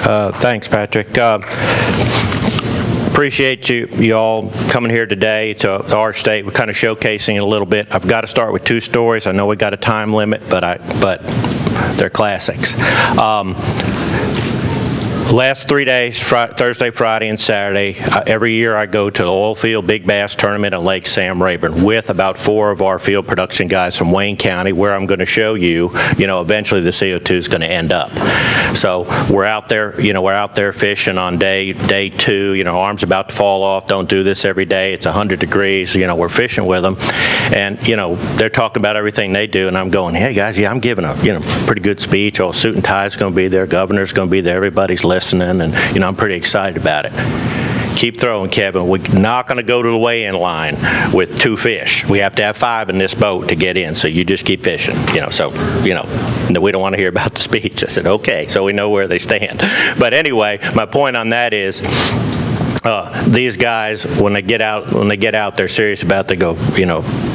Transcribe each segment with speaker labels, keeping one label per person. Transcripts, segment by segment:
Speaker 1: Thanks, Patrick. Appreciate you all coming here today to our state. We're kind of showcasing it a little bit. I've got to start with two stories. I know we got a time limit, but they're classics. Last 3 days, Thursday, Friday, and Saturday, every year I go to the oil field big bass tournament at Lake Sam Rayburn with about 4 of our field production guys from Wayne County, where I'm going to show you, eventually the CO2 is going to end up. So we're out there, we're out there fishing on day 2. Arms about to fall off. Don't do this every day. It's 100 degrees. We're fishing with them, and they're talking about everything they do, and I'm going, hey guys, yeah, I'm giving a pretty good speech. All suit and tie is going to be there. Governor's going to be there. Everybody's listening, and I'm pretty excited about it. Keep throwing, Kevin. We're not going to go to the weigh-in line with 2 fish. We have to have 5 in this boat to get in, so you just keep fishing. We don't want to hear about the speech. I said, okay, so we know where they stand. But anyway, my point on that is, these guys, when they get out, they're serious about it. They go,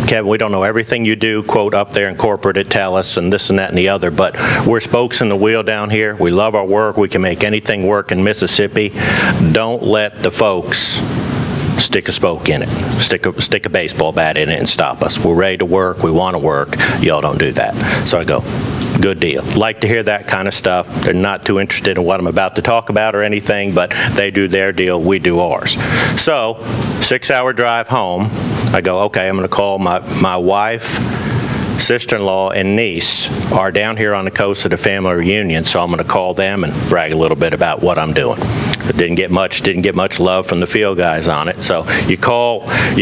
Speaker 1: Kevin, we don't know everything you do, quote, up there in corporate at Tellus and this and that and the other, but we're spokes in the wheel down here. We love our work. We can make anything work in Mississippi. Don't let the folks stick a spoke in it, stick a baseball bat in it and stop us. We're ready to work. We want to work. Y'all don't do that. So I go, good deal. Like to hear that kind of stuff. They're not too interested in what I'm about to talk about or anything, but they do their deal, we do ours. So 6-hour drive home, I go, okay, I'm going to call my wife, sister-in-law, and niece are down here on the coast of the family reunion, so I'm going to call them and brag a little bit about what I'm doing. It didn't get much love from the field guys on it. So you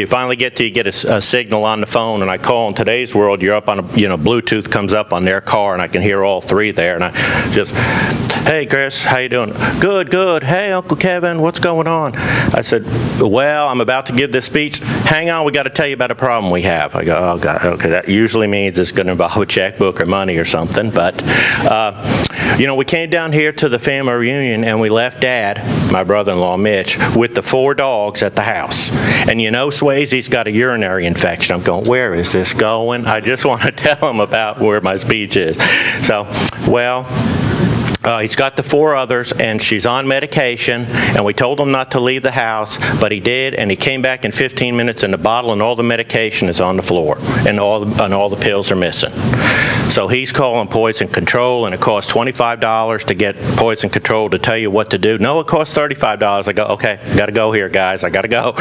Speaker 1: finally get a signal on the phone, and I call. In today's world, you're up on Bluetooth comes up on their car, and I can hear all 3 there, and I just, hey Chris, how you doing? Good. Hey Uncle Kevin, what's going on? I said, well, I'm about to give this speech. Hang on, we got to tell you about a problem we have. I go, oh God, okay, that usually means it's going to involve a checkbook or money or something, but we came down here to the family reunion, and we left Dad, my brother-in-law Mitch, with the 4 dogs at the house. And Swayze's got a urinary infection. I'm going, where is this going? I just want to tell him about where my speech is. So, well, he's got the 4 others, and she's on medication, and we told him not to leave the house, but he did, and he came back in 15 minutes, and the bottle and all the medication is on the floor, and all the pills are missing. So he's calling poison control, and it costs $25 to get poison control to tell you what to do. No, it costs $35. I go, okay, got to go here, guys. I got to go.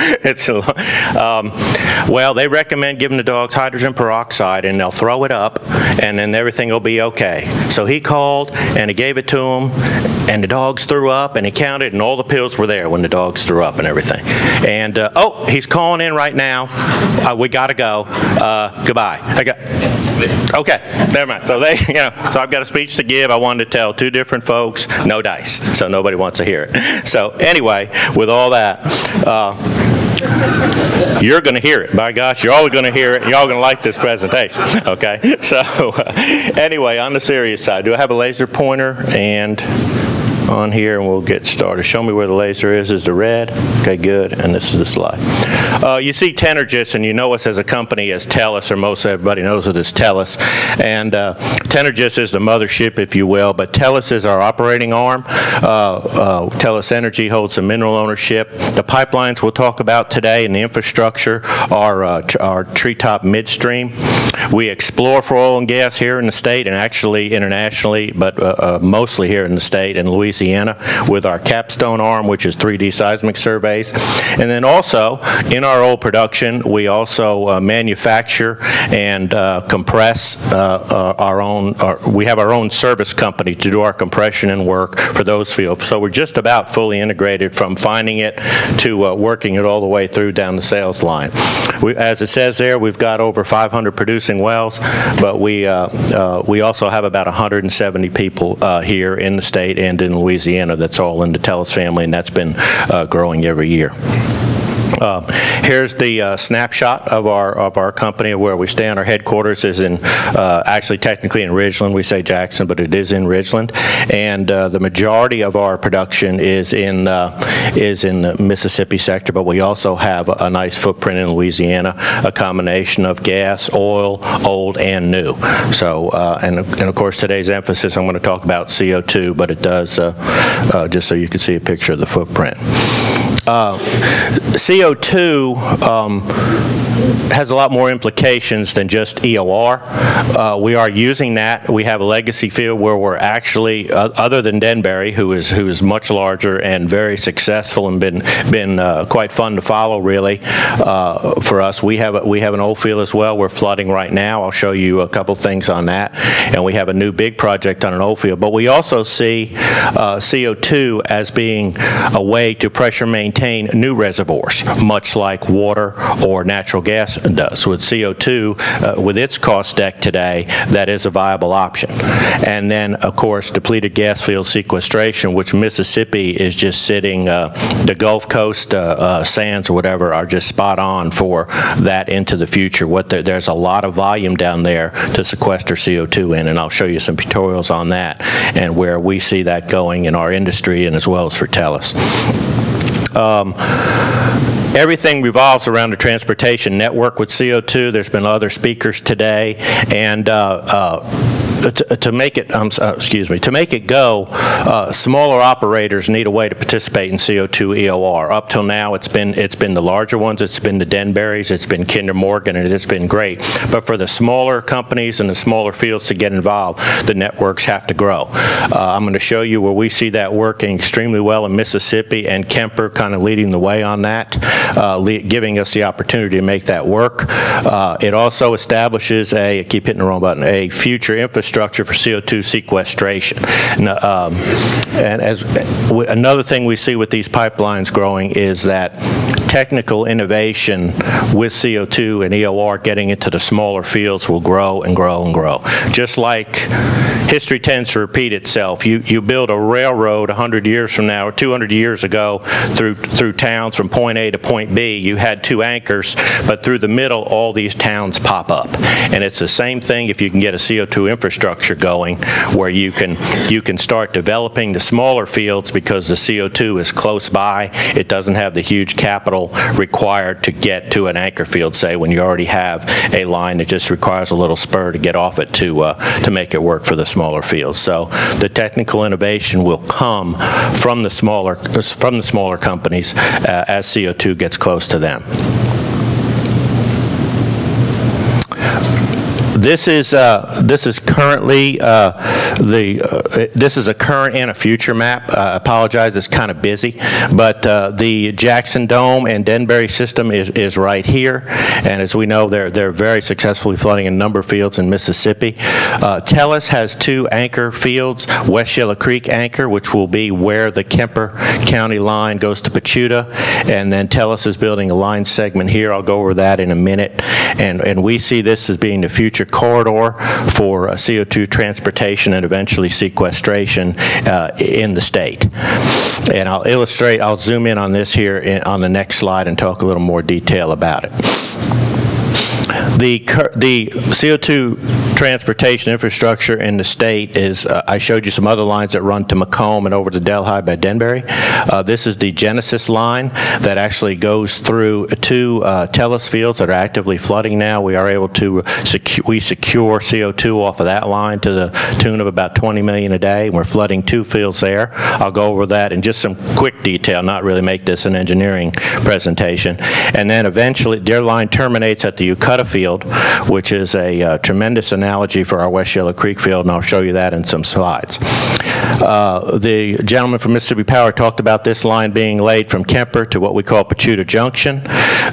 Speaker 1: Well, they recommend giving the dogs hydrogen peroxide, and they'll throw it up, and then everything will be okay. So he called, and he gave it to him, and the dogs threw up, and he counted, and all the pills were there when the dogs threw up and everything. And oh, he's calling in right now. We gotta go. Goodbye. Okay, never mind. So so I've got a speech to give. I wanted to tell 2 different folks, no dice, so nobody wants to hear it. So anyway, with all that, you're going to hear it. By gosh, you're all going to hear it. You're all going to like this presentation. Okay. So anyway, on the serious side, do I have a laser pointer and on here, and we'll get started. Show me where the laser is the red. Okay, good. And this is the slide. You see Tenergis, and you know us as a company as Tellus, or most everybody knows it as Tellus. And Tenergis is the mothership, if you will, but Tellus is our operating arm. Tellus Energy holds the mineral ownership. The pipelines we'll talk about today and the infrastructure are treetop midstream. We explore for oil and gas here in the state and actually internationally, but mostly here in the state and Louisiana with our capstone arm, which is 3D seismic surveys. And then also in our oil production, we also manufacture and compress our own, we have our own service company to do our compression and work for those fields. So we're just about fully integrated from finding it to working it all the way through down the sales line. As it says there, we've got over 500 producing wells, but we also have about 170 people here in the state and in Louisiana that's all in the Tellus family, and that's been growing every year. Here's the snapshot of our company, where we stand. Our headquarters is in actually technically in Ridgeland. We say Jackson, but it is in Ridgeland, and the majority of our production is in the Mississippi sector. But we also have a nice footprint in Louisiana, a combination of gas, oil, old, and new. So and of course today's emphasis, I'm going to talk about CO2, but it does just so you can see a picture of the footprint. CO2 has a lot more implications than just EOR. We are using that. We have a legacy field where we're actually, other than Denbury, who is much larger and very successful and been quite fun to follow, really, for us. We have an old field as well. We're flooding right now. I'll show you a couple things on that. And we have a new big project on an old field. But we also see CO2 as being a way to pressure maintain new reservoirs, much like water or natural gas does. With CO2, with its cost deck today, that is a viable option. And then, of course, depleted gas field sequestration, which Mississippi is just sitting, the Gulf Coast sands or whatever are just spot on for that into the future. There's a lot of volume down there to sequester CO2 in, and I'll show you some tutorials on that and where we see that going in our industry and as well as for Tellus. Everything revolves around the transportation network with CO2. There's been other speakers today, and to make it, to make it go, smaller operators need a way to participate in CO2 EOR. Up till now, it's been the larger ones. It's been the Denburys. It's been Kinder Morgan, and it's been great. But for the smaller companies and the smaller fields to get involved, the networks have to grow. I'm going to show you where we see that working extremely well in Mississippi, and Kemper kind of leading the way on that, giving us the opportunity to make that work. It also establishes I keep hitting the wrong button, a future infrastructure for CO2 sequestration. And as another thing we see with these pipelines growing is that technical innovation with CO2 and EOR getting into the smaller fields will grow and grow and grow. Just like history tends to repeat itself. You build a railroad 100 years from now or 200 years ago through towns from point A to point B. You had two anchors, but through the middle all these towns pop up. And it's the same thing if you can get a CO2 infrastructure going, where you can start developing the smaller fields because the CO2 is close by. It doesn't have the huge capital required to get to an anchor field, say, when you already have a line that just requires a little spur to get off it to make it work for the smaller fields. So the technical innovation will come from the smaller companies as CO2 gets close to them. This is currently this is a current and a future map. I apologize, it's kind of busy, but the Jackson Dome and Denbury system is right here, and as we know, they're very successfully flooding a number of fields in Mississippi. Tellus has two anchor fields, West Yellow Creek anchor, which will be where the Kemper County line goes to Pachuta, and then Tellus is building a line segment here. I'll go over that in a minute, and we see this as being the future corridor for CO2 transportation and eventually sequestration in the state. And I'll zoom in on this here on the next slide and talk a little more detail about it. The CO2 transportation infrastructure in the state is, I showed you some other lines that run to Macomb and over to Delhi by Denbury. This is the Genesis line that actually goes through two Tellus fields that are actively flooding now. We are able to secure CO2 off of that line to the tune of about 20 million a day. We're flooding two fields there. I'll go over that in just some quick detail, not really make this an engineering presentation. And then eventually their line terminates at the Ucutta field, which is a tremendous analogy for our West Yellow Creek field, and I'll show you that in some slides. The gentleman from Mississippi Power talked about this line being laid from Kemper to what we call Pachuta Junction.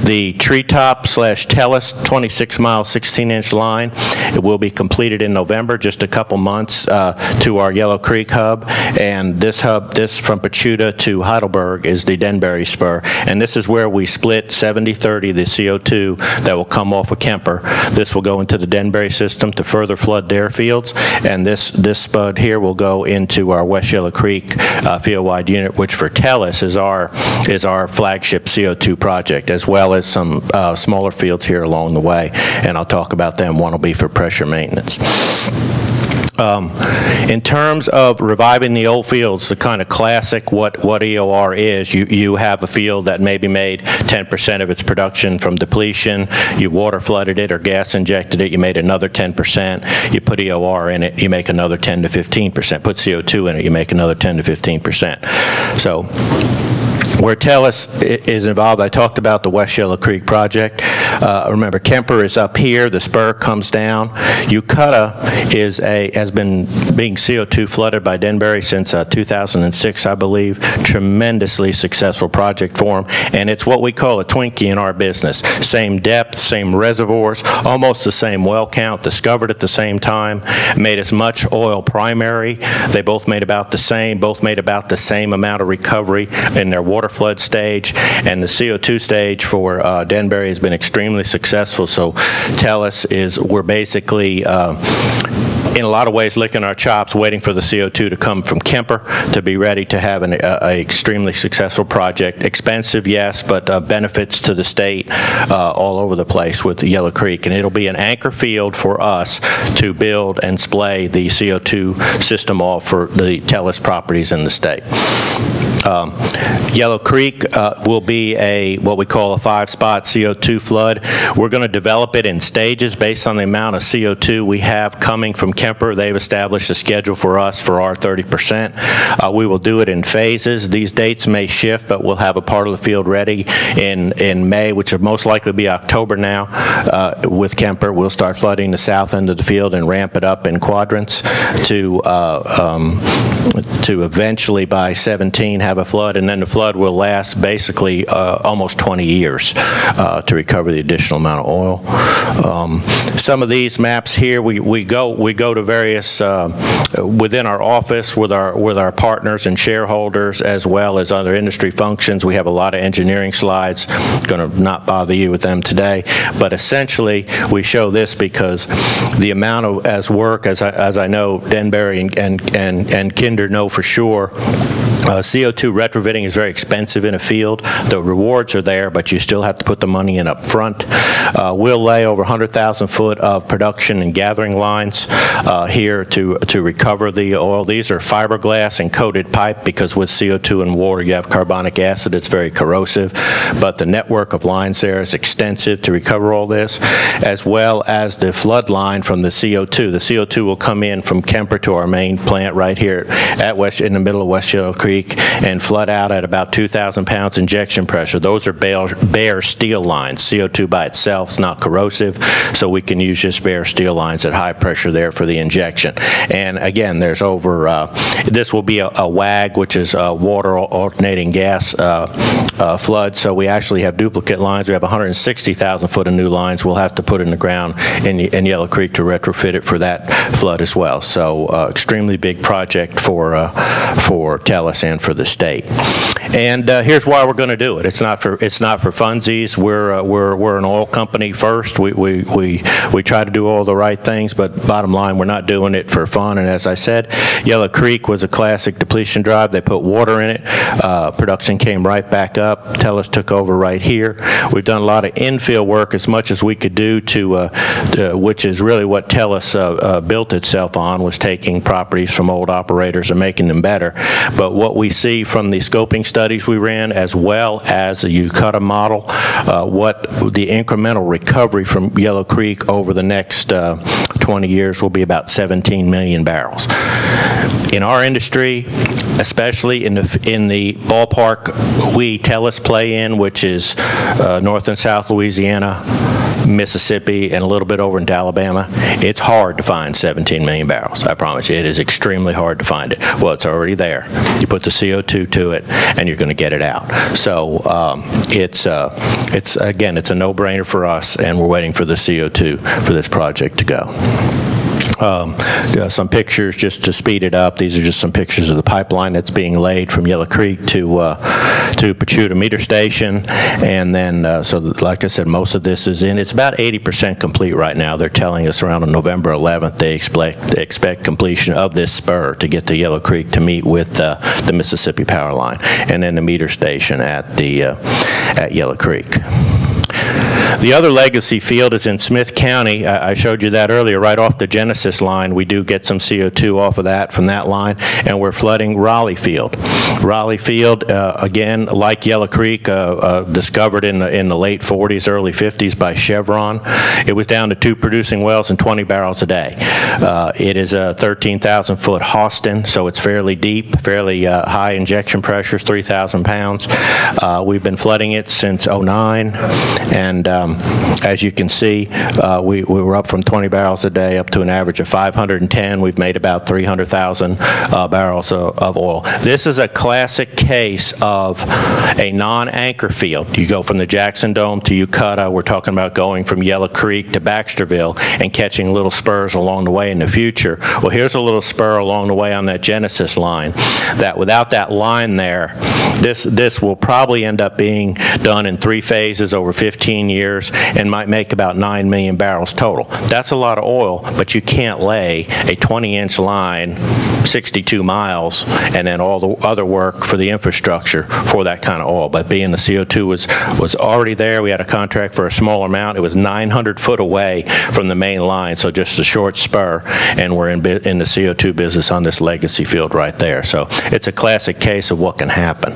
Speaker 1: The Treetop / Tellus 26-mile 16-inch line It will be completed in November, just a couple months to our Yellow Creek hub. And this hub, this from Pachuta to Heidelberg, is the Denbury spur. And this is where we split 70-30 the CO2 that will come off of Kemper. This will go into the Denbury system to further flood their fields. And this spud here will go into our West Yellow Creek field-wide unit, which for Tellus is our flagship CO2 project, as well as some smaller fields here along the way. And I'll talk about them. One will be for pressure maintenance. In terms of reviving the old fields, the kind of classic what EOR is, you have a field that maybe made 10% of its production from depletion, you water flooded it or gas injected it, you made another 10%, you put EOR in it, you make another 10 to 15%, put CO2 in it, you make another 10 to 15%. So where Tellus is involved, I talked about the West Yellow Creek project. Remember, Kemper is up here, the spur comes down. Ucutta has been being CO2 flooded by Denbury since 2006, I believe. Tremendously successful project for them, and it's what we call a Twinkie in our business. Same depth, same reservoirs, almost the same well count, discovered at the same time, made as much oil primary. They both made about the same, amount of recovery in their water flood stage, and the CO2 stage for Denbury has been extremely successful. So Tellus we're basically in a lot of ways licking our chops, waiting for the CO2 to come from Kemper to be ready to have an extremely successful project. Expensive, yes, but benefits to the state all over the place with the Yellow Creek. And it'll be an anchor field for us to build and splay the CO2 system off for the Tellus properties in the state. Yellow Creek will be what we call a 5-spot CO2 flood. We're going to develop it in stages based on the amount of CO2 we have coming from Kemper. They've established a schedule for us for our 30%. We will do it in phases. These dates may shift, but we'll have a part of the field ready in May, which will most likely be October now. With Kemper, we'll start flooding the south end of the field and ramp it up in quadrants to eventually by 17 have a flood, and then the flood will last basically almost 20 years to recover the additional amount of oil. Some of these maps here, we go to various within our office with our partners and shareholders, as well as other industry functions. We have a lot of engineering slides. Going to not bother you with them today, but essentially we show this because the amount of work, as I know Denbury and Kinder know for sure, CO2 retrofitting is very expensive in a field. The rewards are there, but you still have to put the money in up front. We'll lay over 100,000 foot of production and gathering lines here to recover the oil. These are fiberglass and coated pipe because with CO2 and water you have carbonic acid. It's very corrosive, but the network of lines there is extensive to recover all this, as well as the flood line from the CO2. The CO2 will come in from Kemper to our main plant right here in the middle of West Yellow Creek and flood out at about 2,000 pounds injection pressure. Those are bare steel lines. CO2 by itself is not corrosive, so we can use just bare steel lines at high pressure there for the injection. And again, there's this will be a WAG, which is water alternating gas flood, so we actually have duplicate lines. We have 160,000 foot of new lines we'll have to put in the ground in Yellow Creek to retrofit it for that flood as well. So extremely big project for Tellus and for the state. And here's why we're going to do it. It's not for funsies. We're an oil company first. We try to do all the right things, but bottom line, we're not doing it for fun. And as I said, Yellow Creek was a classic depletion drive. They put water in it. Production came right back up. Tellus took over right here. We've done a lot of infill work, as much as we could do which is really what Tellus built itself on, was taking properties from old operators and making them better. But what we see from the scoping studies we ran, as well as a Ucutta model, what the incremental recovery from Yellow Creek over the next 20 years will be about 17 million barrels. In our industry, especially in the ballpark we Tellus play in, which is North and South Louisiana, Mississippi, and a little bit over into Alabama, it's hard to find 17 million barrels. I promise you, it is extremely hard to find it. Well, it's already there. You put the CO2 to it, and you're going to get it out. So it's again, it's a no-brainer for us, and we're waiting for the CO2 for this project to go. Some pictures just to speed it up. These are just some pictures of the pipeline that's being laid from Yellow Creek to Pachuta Meter Station, and then so like I said, most of this is in. It's about 80% complete right now. They're telling us around on November 11th they expect completion of this spur to get to Yellow Creek to meet with the Mississippi Power Line, and then the meter station at Yellow Creek. The other legacy field is in Smith County. I showed you that earlier, right off the Genesis line. We do get some CO2 off of that from that line, and we're flooding Raleigh Field. Raleigh Field, again, like Yellow Creek, discovered in the late 40s, early 50s by Chevron. It was down to 2 producing wells and 20 barrels a day. It is a 13,000-foot Austin, so it's fairly deep, fairly high injection pressures, 3,000 pounds. We've been flooding it since '09, and as you can see, we were up from 20 barrels a day up to an average of 510. We've made about 300,000 barrels of oil. This is a classic case of a non-anchor field. You go from the Jackson Dome to Ucutta. We're talking about going from Yellow Creek to Baxterville and catching little spurs along the way in the future. Well, here's a little spur along the way on that Genesis line. That without that line there, this will probably end up being done in 3 phases over 15 years and might make about 9 million barrels total. That's a lot of oil, but you can't lay a 20-inch line 62 miles and then all the other work for the infrastructure for that kind of oil. But being the CO2 was already there, we had a contract for a small amount. It was 900 foot away from the main line, so just a short spur, and we're in the CO2 business on this legacy field right there. So it's a classic case of what can happen.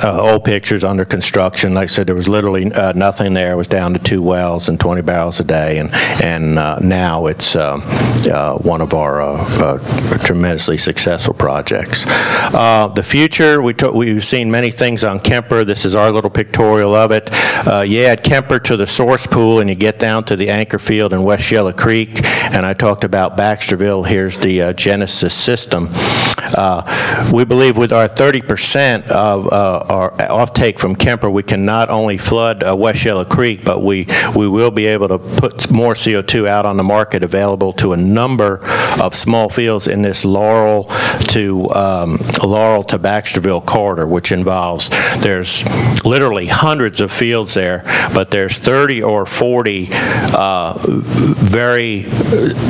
Speaker 1: Old pictures under construction. Like I said, there was literally nothing there. It was down to 2 wells and 20 barrels a day, and now it's one of our tremendously successful projects. The future, we've seen many things on Kemper. This is our little pictorial of it. You add Kemper to the source pool, and you get down to the anchor field in West Yellow Creek, and I talked about Baxterville. Here's the Genesis system. We believe with our 30% of our offtake from Kemper, we can not only flood West Yellow Creek, but we will be able to put more CO2 out on the market available to a number of small fields in this Laurel to Baxterville corridor, which involves, there's literally hundreds of fields there, but there's 30 or 40 very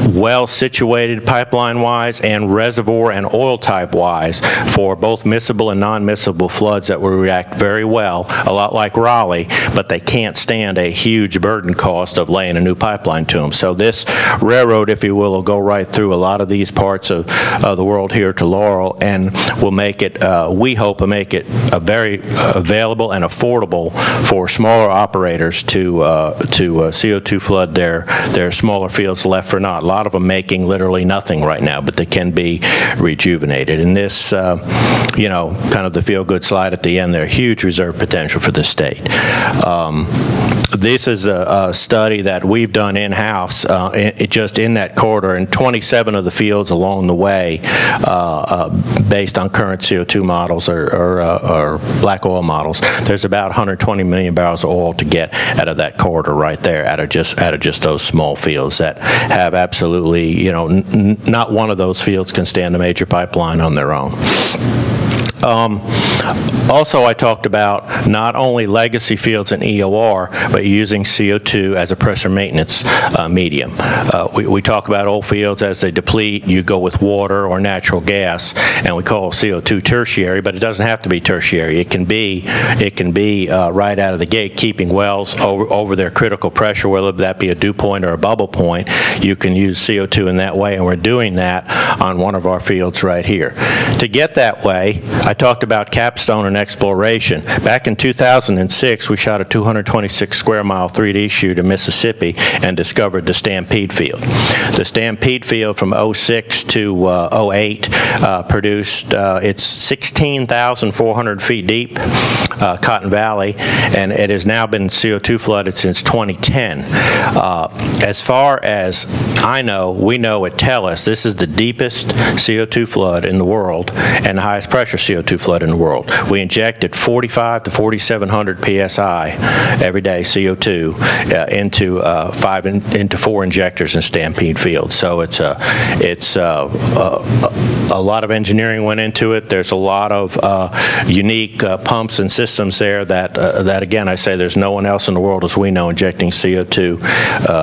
Speaker 1: well situated pipeline-wise and reservoir and oil type-wise for both miscible and non-miscible floods that will react very well, a lot like Raleigh, but they can't stand a huge burden cost of laying a new pipeline to them. So this railroad, if you will go right through a lot of these parts of the world here to Laurel, and will make it, we hope, will make it a very available and affordable for smaller operators to CO2 flood their smaller fields left for naught. A lot of them making literally nothing right now, but they can be rejuvenated. And this, you know, kind of the feel-good slide at the end there, huge reserve potential for the state. This is a study that we've done in-house, just in that corridor, and 27 of the fields along the way, based on current CO2 models or black oil models. There's about 120 million barrels of oil to get out of that corridor right there, out of just those small fields that have absolutely, you know, not one of those fields can stand a major pipeline on their own. Also, I talked about not only legacy fields and EOR, but using CO2 as a pressure maintenance medium. We talk about old fields as they deplete, you go with water or natural gas, and we call CO2 tertiary, but it doesn't have to be tertiary. It can be right out of the gate, keeping wells over their critical pressure, whether that be a dew point or a bubble point. You can use CO2 in that way, and we're doing that on one of our fields right here. To get that way, I I talked about capstone and exploration. Back in 2006, we shot a 226 square mile 3D shoot in Mississippi and discovered the Stampede Field. The Stampede Field from 06 to 08 produced, it's 16,400 feet deep, Cotton Valley, and it has now been CO2 flooded since 2010. As far as I know, we know at Tellus, this is the deepest CO2 flood in the world and the highest pressure CO2 flood in the world. We injected 45 to 4,700 psi every day CO2 into 4 injectors in Stampede Field. So it's a lot of engineering went into it. There's a lot of unique pumps and systems there that again, I say there's no one else in the world as we know injecting CO2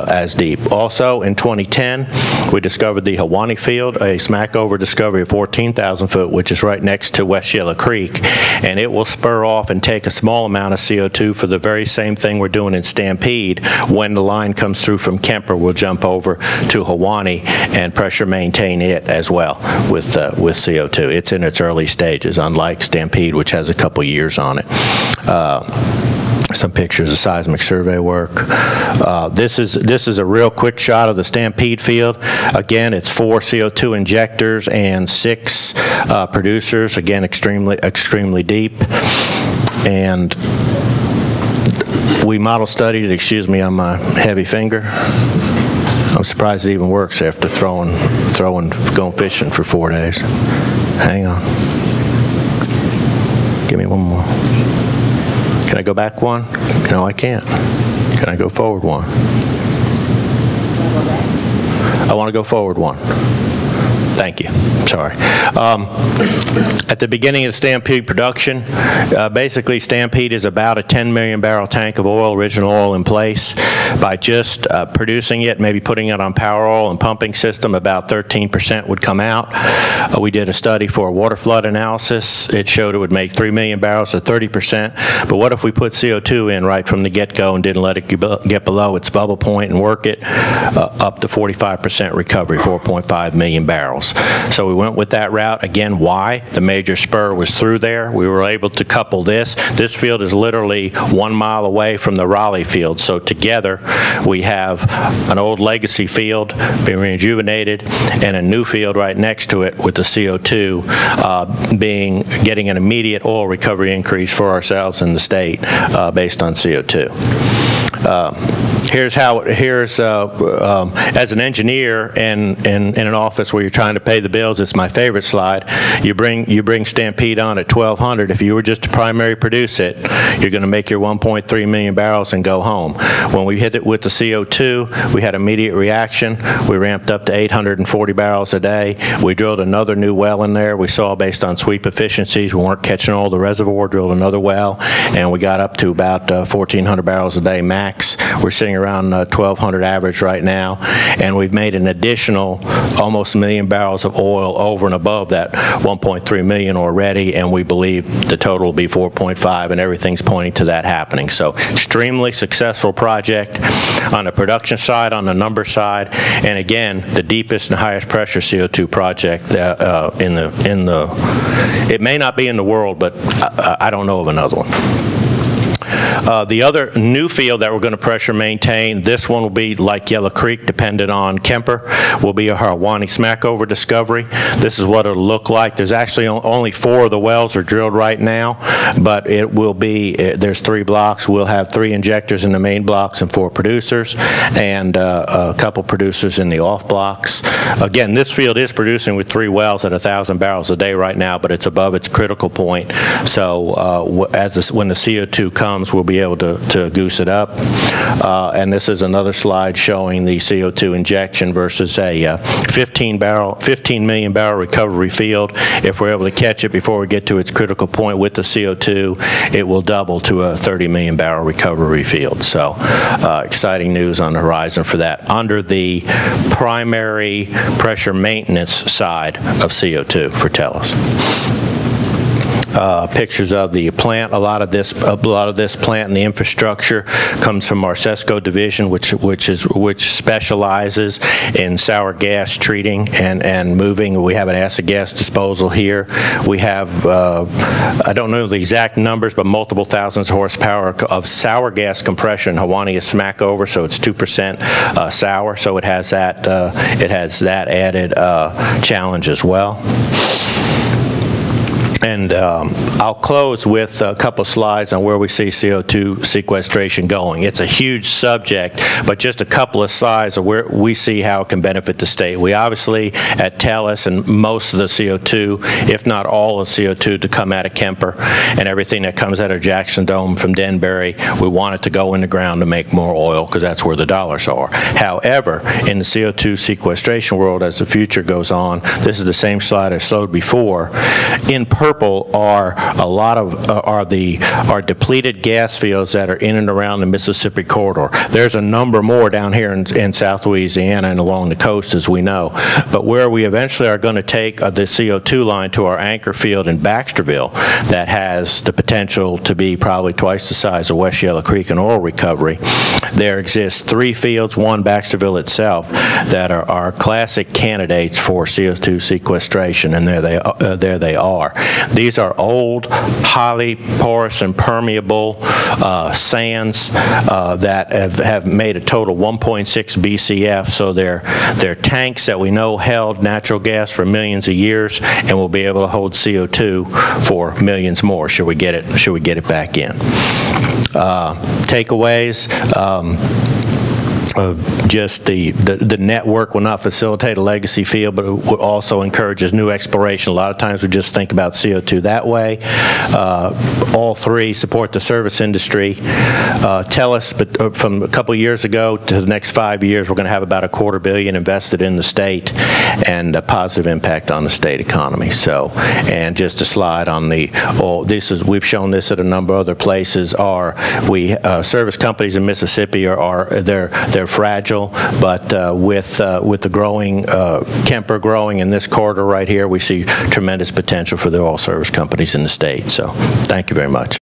Speaker 1: as deep. Also in 2010, we discovered the Hawani Field, a Macumber discovery of 14,000 foot, which is right next to West Yellow Creek, and it will spur off and take a small amount of CO2 for the very same thing we're doing in Stampede. When the line comes through from Kemper, we'll jump over to Hawani and pressure maintain it as well with CO2. It's in its early stages, unlike Stampede, which has a couple years on it. Some pictures of seismic survey work. This is a real quick shot of the Stampede Field. Again, it's 4 CO2 injectors and 6 producers. Again, extremely deep. And we model studied it, excuse me, on my heavy finger. I'm surprised it even works after going fishing for 4 days. Hang on. Give me one more. Can I go back one? No, I can't. Can I go forward one? I want to go forward one. Thank you. Sorry. At the beginning of Stampede production, basically Stampede is about a 10 million barrel tank of oil, original oil in place. By just producing it, maybe putting it on power oil and pumping system, about 13% would come out. We did a study for a water flood analysis. It showed it would make 3 million barrels or 30%. But what if we put CO2 in right from the get-go and didn't let it get below its bubble point and work it up to 45% recovery, 4.5 million barrels. So we went with that route. Again, why? The major spur was through there. We were able to couple this. This field is literally 1 mile away from the Raleigh field. So together we have an old legacy field being rejuvenated and a new field right next to it with the CO2 getting an immediate oil recovery increase for ourselves in the state based on CO2. Here's as an engineer in an office where you're trying to pay the bills, it's my favorite slide. You bring Stampede on at 1,200. If you were just to primary produce it, you're going to make your 1.3 million barrels and go home. When we hit it with the CO2, we had immediate reaction. We ramped up to 840 barrels a day. We drilled another new well in there. We saw based on sweep efficiencies, we weren't catching all the reservoir, drilled another well, and we got up to about 1,400 barrels a day max. We're sitting around 1,200 average right now, and we've made an additional almost 1 million barrels of oil over and above that 1.3 million already, and we believe the total will be 4.5, and everything's pointing to that happening. So extremely successful project on the production side, on the number side, and again, the deepest and highest pressure CO2 project it may not be in the world, but I don't know of another one. The other new field that we're going to pressure maintain, this one will be like Yellow Creek, dependent on Kemper, will be a Hawani Macumber discovery. This is what it'll look like. There's actually only 4 of the wells are drilled right now, but it will be, there's 3 blocks. We'll have 3 injectors in the main blocks and 4 producers, and a couple producers in the off blocks. Again, this field is producing with 3 wells at 1,000 barrels a day right now, but it's above its critical point. So when the CO2 comes, we'll be able to goose it up. And this is another slide showing the CO2 injection versus a 15 million barrel recovery field. If we're able to catch it before we get to its critical point with the CO2, it will double to a 30 million barrel recovery field. So exciting news on the horizon for that under the primary pressure maintenance side of CO2 for Tellus. pictures of the plant. A lot of this plant and the infrastructure comes from our SESCO division, which specializes in sour gas treating and moving. We have an acid gas disposal here. We have I don't know the exact numbers, but multiple thousands of horsepower of sour gas compression. Hawani is smack over, so it's 2% sour. So it has that added challenge as well. And I'll close with a couple of slides on where we see CO2 sequestration going. It's a huge subject, but just a couple of slides of where we see how it can benefit the state. We obviously, at Tellus, and most of the CO2, if not all of the CO2 to come out of Kemper and everything that comes out of Jackson Dome from Denbury, we want it to go in the ground to make more oil because that's where the dollars are. However, in the CO2 sequestration world, as the future goes on, this is the same slide I showed before. In purple are a lot of are depleted gas fields that are in and around the Mississippi corridor. There's a number more down here in South Louisiana and along the coast, as we know. But where we eventually are going to take the CO2 line to our anchor field in Baxterville, that has the potential to be probably twice the size of West Yellow Creek in oil recovery. There exists 3 fields, one Baxterville itself, that are classic candidates for CO2 sequestration, and there they are. These are old, highly porous and permeable sands that have made a total 1.6 BCF, so they're tanks that we know held natural gas for millions of years and will be able to hold CO2 for millions more should we get it back in. Takeaways. Just the network will not facilitate a legacy field, but it also encourages new exploration. A lot of times we just think about CO2 that way. All 3 support the service industry. Tellus, but from a couple years ago to the next 5 years, we're going to have about $250 million invested in the state and a positive impact on the state economy. So, and just a slide on we've shown this at a number of other places. Service companies in Mississippi they're fragile, but with the growing Kemper growing in this corridor right here, we see tremendous potential for the oil service companies in the state. So thank you very much.